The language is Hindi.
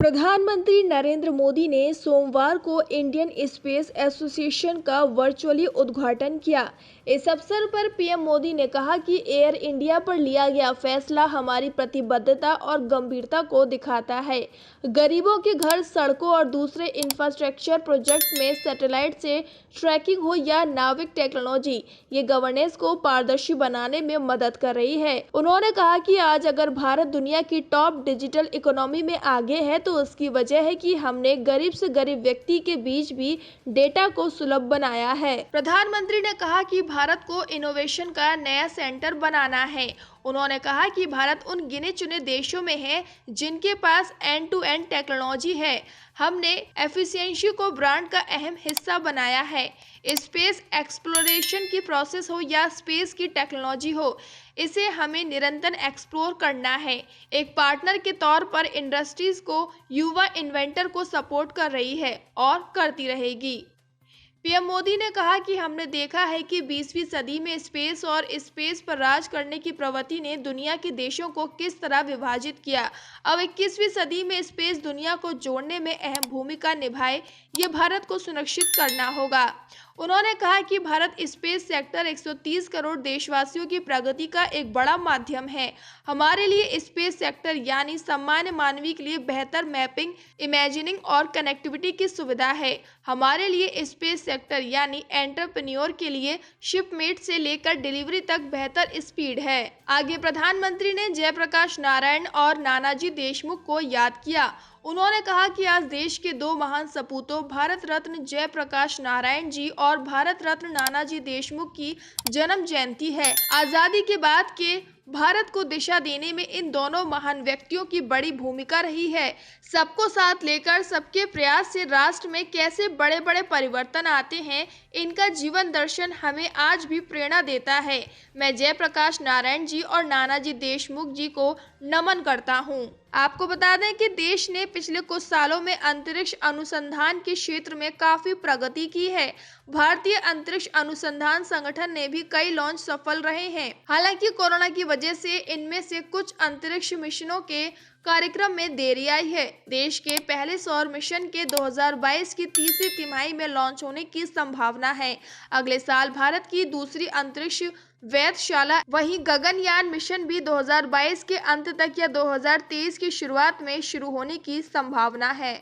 प्रधानमंत्री नरेंद्र मोदी ने सोमवार को इंडियन स्पेस एसोसिएशन का वर्चुअली उद्घाटन किया। इस अवसर पर पीएम मोदी ने कहा कि एयर इंडिया पर लिया गया फैसला हमारी प्रतिबद्धता और गंभीरता को दिखाता है। गरीबों के घर, सड़कों और दूसरे इंफ्रास्ट्रक्चर प्रोजेक्ट में सैटेलाइट से ट्रैकिंग हो या नाविक टेक्नोलॉजी, ये गवर्नेंस को पारदर्शी बनाने में मदद कर रही है। उन्होंने कहा कि आज अगर भारत दुनिया की टॉप डिजिटल इकोनॉमी में आगे है तो उसकी वजह है कि हमने गरीब से गरीब व्यक्ति के बीच भी डेटा को सुलभ बनाया है। प्रधानमंत्री ने कहा कि भारत को इनोवेशन का नया सेंटर बनाना है। उन्होंने कहा कि भारत उन गिने चुने देशों में है जिनके पास एंड टू एंड टेक्नोलॉजी है। हमने एफिशिएंसी को ब्रांड का अहम हिस्सा बनाया है। स्पेस एक्सप्लोरेशन की प्रोसेस हो या स्पेस की टेक्नोलॉजी हो, इसे हमें निरंतर एक्सप्लोर करना है। एक पार्टनर के तौर पर इंडस्ट्रीज को, युवा इन्वेंटर को सपोर्ट कर रही है और करती रहेगी। पीएम मोदी ने कहा कि हमने देखा है कि 20वीं सदी में स्पेस और स्पेस पर राज करने की प्रवृत्ति ने दुनिया के देशों को किस तरह विभाजित किया। अब 21वीं सदी में स्पेस दुनिया को जोड़ने में अहम भूमिका निभाए, ये भारत को सुनिश्चित करना होगा। उन्होंने कहा कि भारत स्पेस सेक्टर 130 करोड़ देशवासियों की प्रगति का एक बड़ा माध्यम है। हमारे लिए स्पेस सेक्टर यानी सामान्य मानवीय के लिए बेहतर मैपिंग, इमेजिनिंग और कनेक्टिविटी की सुविधा है। हमारे लिए स्पेस सेक्टर यानी एंटरप्रेन्योर के लिए शिपमेट से लेकर डिलीवरी तक बेहतर स्पीड है। आगे प्रधानमंत्री ने जयप्रकाश नारायण और नानाजी देशमुख को याद किया। उन्होंने कहा कि आज देश के दो महान सपूतों भारत रत्न जयप्रकाश नारायण जी और भारत रत्न नानाजी देशमुख की जन्म जयंती है। आजादी के बाद के भारत को दिशा देने में इन दोनों महान व्यक्तियों की बड़ी भूमिका रही है। सबको साथ लेकर सबके प्रयास से राष्ट्र में कैसे बड़े बड़े परिवर्तन आते हैं, इनका जीवन दर्शन हमें आज भी प्रेरणा देता है। मैं जयप्रकाश नारायण जी और नानाजी देशमुख जी को नमन करता हूँ। आपको बता दें कि देश ने पिछले कुछ सालों में अंतरिक्ष अनुसंधान के क्षेत्र में काफी प्रगति की है। भारतीय अंतरिक्ष अनुसंधान संगठन ने भी कई लॉन्च सफल रहे हैं। हालांकि कोरोना की वजह से इनमें से कुछ अंतरिक्ष मिशनों के कार्यक्रम में देरी आई है। देश के पहले सौर मिशन के 2022 की तीसरी तिमाही में लॉन्च होने की संभावना है। अगले साल भारत की दूसरी अंतरिक्ष वेधशाला, वहीं गगनयान मिशन भी 2022 के अंत तक या 2023 की शुरुआत में शुरू होने की संभावना है।